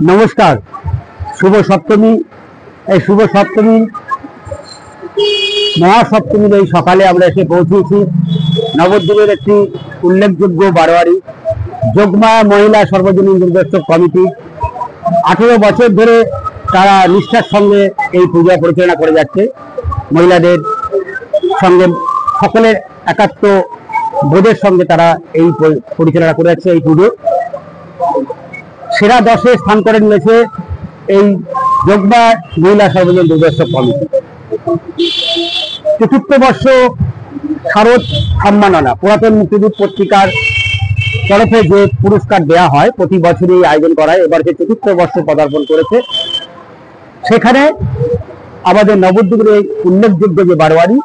নমস্কার। শুভ সপ্তমী। এই শুভ সপ্তমী মহাসপ্তমীর এই সকালে আমরা এসে পৌঁছেছি নবদ্বীপের একটি উল্লেখযোগ্য বারোয়ারি যোগমায়া মহিলা সর্বজনীন দুর্গোৎসব কমিটি। 18 বছর ধরে তারা নিষ্ঠার সঙ্গে এই পূজা পরিচালনা করে যাচ্ছে। মহিলাদের সঙ্গে সকলের একাত্ম বোধের সঙ্গে তারা এই পরিচালনা করে যাচ্ছে। এই পুজো সেরা 10-এ স্থান করে নিয়েছে এই যোগমায়া মহিলা সর্বজনীন দুর্গোৎসব কমিটি। চতুর্থ বর্ষ শারদ সম্মাননা পুরাতন মুক্তিযুদ্ধ পত্রিকার তরফে যে পুরস্কার দেওয়া হয় প্রতি বছরই আয়োজন করা হয়, এবার যে চতুর্থ বর্ষ পদার্পণ করেছে সেখানে আমাদের নবদ্বীপের এই উল্লেখযোগ্য যে বারোয়ারি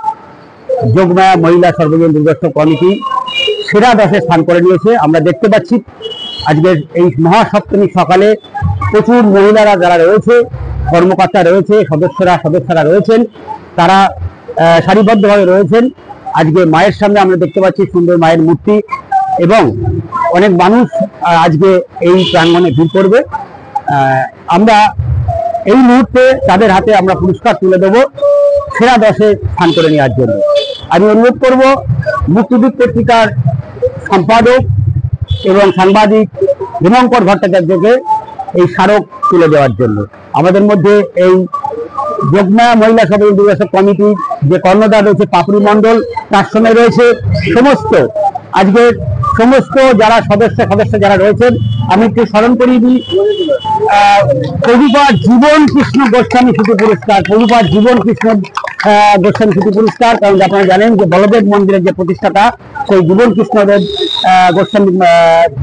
যোগমায়া মহিলা সর্বজনীন দুর্গোৎসব কমিটি সেরা 10-এ স্থান করে নিয়েছে। আমরা দেখতে পাচ্ছি আজকের এই মহাসপ্তমীর সকালে প্রচুর মহিলারা যারা রয়েছে, কর্মকর্তা রয়েছে, সদস্যরা রয়েছেন, তারা সারিবদ্ধভাবে রয়েছেন। আজকে মায়ের সামনে আমরা দেখতে পাচ্ছি সুন্দর মায়ের মূর্তি এবং অনেক মানুষ আজকে এই প্রাঙ্গণে ভিড় করবে। আমরা এই মুহূর্তে তাদের হাতে আমরা পুরস্কার তুলে দেব সেরা 10-এ স্থান করে নেওয়ার জন্য। আমি অনুরোধ করব মুক্তিযুদ্ধ পত্রিকার সম্পাদক এবং সাংবাদিক দীপঙ্কর ভট্টাচার্যকে এই স্মারক তুলে দেওয়ার জন্য। আমাদের মধ্যে এই যোগমায়া মহিলা সর্বজনীন দুর্গোৎসব কমিটির যে কর্ণধার রয়েছে পাপড়ি মণ্ডল, তার সঙ্গে রয়েছে আজকের সমস্ত যারা সদস্য যারা রয়েছেন। আমি একটু স্মরণ করিয়ে দিই, প্রভুপাদ জীবন কৃষ্ণ গোস্বামী স্মৃতি পুরস্কার, প্রভুপাদ জীবন কৃষ্ণ গোস্বামী স্মৃতি পুরস্কার। কারণ আপনারা জানেন যে বলদেব মন্দিরের যে প্রতিষ্ঠাতা সেই জীবন কৃষ্ণদেব গোস্বামী,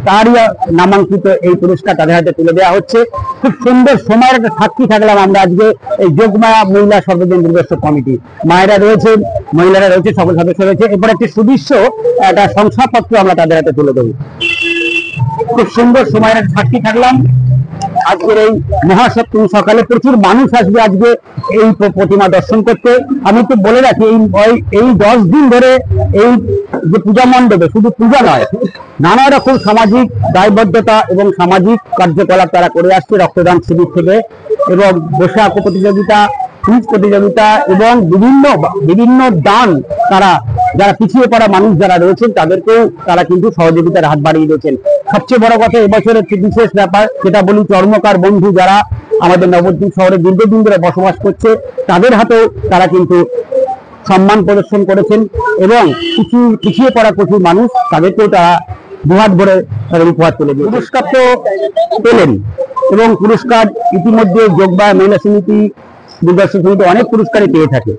তারই নামাঙ্কিত এই পুরস্কার তাদের হাতে তুলে দেওয়া হচ্ছে। খুব সুন্দর সময়ের একটা সাক্ষী থাকলাম আমরা আজকে এই যোগমায়া মহিলা সর্বজনীন দুর্গোৎসব কমিটি। মায়েরা রয়েছেন, মহিলারা রয়েছে, সকল সদস্য রয়েছে। এরপর একটি সুদৃশ্য একটা শংসাপত্র আমরা তাদের হাতে তুলে দেবো। খুব সুন্দর সময়ের একটা সাক্ষী থাকলাম আজকের এই মহাসপ্তমী সকালে। প্রচুর মানুষ আসবে আজকে এই প্রতিমা দর্শন করতে। আমি তো বলে রাখি এই 10 দিন ধরে এই যে পূজা মণ্ডপে শুধু পূজা নয়, নানা রকম সামাজিক দায়বদ্ধতা এবং সামাজিক কার্যকলাপ তারা করে আসছে। রক্তদান শিবির থেকে এবং বসে আঁকো প্রতিযোগিতা, কুইজ প্রতিযোগিতা এবং বিভিন্ন দান, তারা যারা পিছিয়ে পড়া মানুষ যারা রয়েছেন তাদেরকেও তারা কিন্তু সহযোগিতার হাত বাড়িয়ে দিয়েছেন। সবচেয়ে বড় কথা এবছর একটি বিশেষ ব্যাপার যেটা বলি, চর্মকার বন্ধু যারা আমাদের নবদ্বীপ শহরে দীর্ঘদিন ধরে বসবাস করছে তাদের হাতেও তারা কিন্তু সম্মান প্রদর্শন করেছেন এবং কিছু পিছিয়ে পড়া প্রচুর মানুষ তাদেরকেও তারা দুহাত ভরে তাদের উপহার তুলে দিয়ে পুরস্কার তো পেলেন। এবং পুরস্কার ইতিমধ্যে যোগমায়া মহিলা সমিতি দুর্গোৎসব সমিতি অনেক পুরস্কারই পেয়ে থাকে।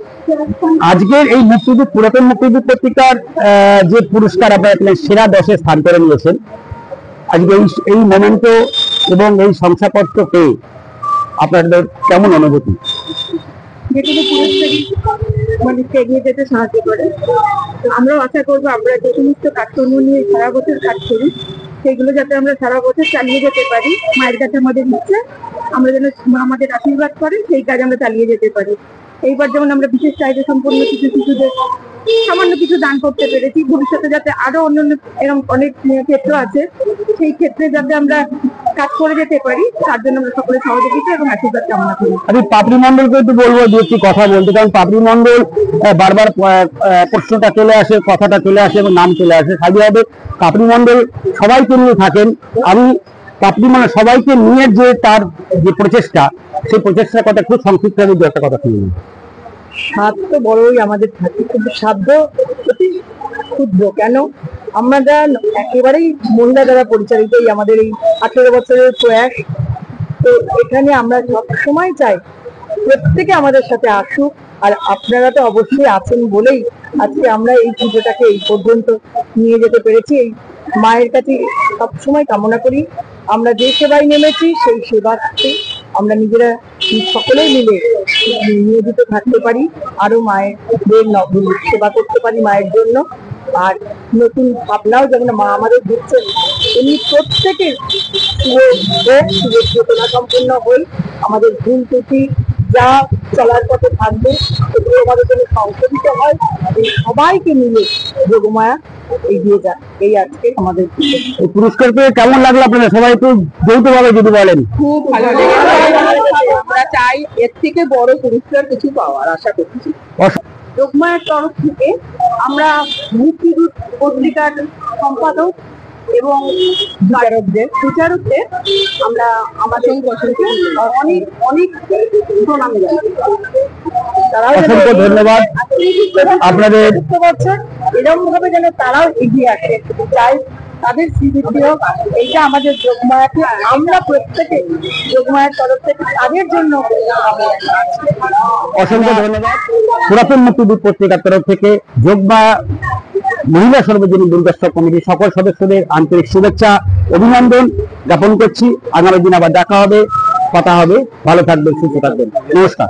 আজকের এই পুরাতন মুক্তিযুদ্ধ পত্রিকার যে পুরস্কার আপনারা পেলেন, সেরা 10-এ স্থান করে নিয়েছেন। আজকে এই মোমেন্ট এবং এই শংসাপত্র পেয়ে আপনাদের কেমন অনুভূতি? যেগুলো পুরস্কারই মানুষকে এগিয়ে যেতে সাহায্য করে। আমরাও আশা করবো আমরা যে সমস্ত কাজকর্ম নিয়ে সারা বছর কাজ করি সেগুলো যাতে আমরা সারা বছর চালিয়ে যেতে পারি। মায়ের কাছে আমাদের ইচ্ছে, আমরা যেন আমাদের আশীর্বাদ করে সেই কাজ আমরা চালিয়ে যেতে পারি। এইবার যেমন আমরা বিশেষ চাহিদা সম্পন্ন কিছু শিশুদের সামান্য কিছু দান করতে পেরেছি, ভবিষ্যতে যাতে আরো অন্যান্য এরকম অনেক ক্ষেত্র আছে, সেই ক্ষেত্রে যাতে আমরা কাজ করে যেতে পারি তার জন্য আমরা সকলের সহযোগিতা এবং আশীর্বাদ কামনা করি। আমি পাপড়ি মণ্ডলকে একটু বলবো দু একটি কথা বলতে, কারণ পাপড়ি মণ্ডল বারবার প্রশ্নটা চলে আসে, কথাটা চলে আসে এবং নাম চলে আসে। স্বাভাবিকভাবে পাপড়ি মণ্ডল সবাইকে নিয়ে থাকেন। আমি পাপড়ি মণ্ডল সবাইকে নিয়ে যে তার যে প্রচেষ্টা, সেই প্রচেষ্টার কথা খুব সংক্ষিপ্ত ভাবে দু একটা কথা শুনি। সাধ্য তো বড়ই আমাদের থাকে, কিন্তু সাধ্য অতি ক্ষুদ্র। কেন? আমরা একেবারেই মহিলা দ্বারা পরিচালিত আমাদের এই 18 বছরের প্রয়াস। তো এখানে আমরা সবসময় চাই প্রত্যেকে আমাদের সাথে আসুক, আর আপনারা তো অবশ্যই আছেন বলেই আজকে আমরা এই পুজোটাকে এই পর্যন্ত নিয়ে যেতে পেরেছি। এই মায়ের কাছে সবসময় কামনা করি আমরা যে সেবায় নেমেছি সেই সেবাতে আমরা নিজেরা সকলেই মিলে নিয়োজিত থাকতে পারি, আরো মায়ের সেবা করতে পারি মায়ের জন্য। আর নতুন ভাবনাও যেমন মা আমাদের দিচ্ছেন, এমনি প্রত্যেকের চেতনা সম্পন্ন হই। আমাদের ভুল ত্রুটি যা চলার পথে থাকবে সেগুলো আমাদের জন্য সংশোধিত হয়, সবাইকে মিলে যোগমায়া এগিয়ে যায়। এই আজকে আমাদের এই পুরস্কার পেয়ে কেমন লাগলো আপনারা সবাই একটু যৌথভাবে যদি বলেন? খুব ভালো লেগেছে। আমরা চাই এর থেকে বড় পুরস্কার কিছু পাওয়ার আশা করছি। যোগমায়ের তরফ থেকে আমরা মুক্তিদূত পত্রিকার সম্পাদক এবং বিচারকদের আমরা আমাদের বছরকে অনেক অনেক প্রণাম জানাই। অসংখ্য ধন্যবাদ আপনাদের। বছর এরকম ভাবে যেন তারাও এগিয়ে আসে চাই, তাদের শ্রীবৃদ্ধি হোক। এইটা আমাদের যোগমায়াকে আমরা প্রত্যেকে যোগমায়ের তরফ থেকে তাদের জন্য অসংখ্য ধন্যবাদ। পুরাতন মুক্তিদূত পত্রিকার তরফ থেকে যোগমা মহিলা সর্বজনীন দুর্গোৎসব কমিটির সকল সদস্যদের আন্তরিক শুভেচ্ছা অভিনন্দন জ্ঞাপন করছি। আগামী দিন আবার দেখা হবে, কথা হবে। ভালো থাকবেন, সুস্থ থাকবেন। নমস্কার।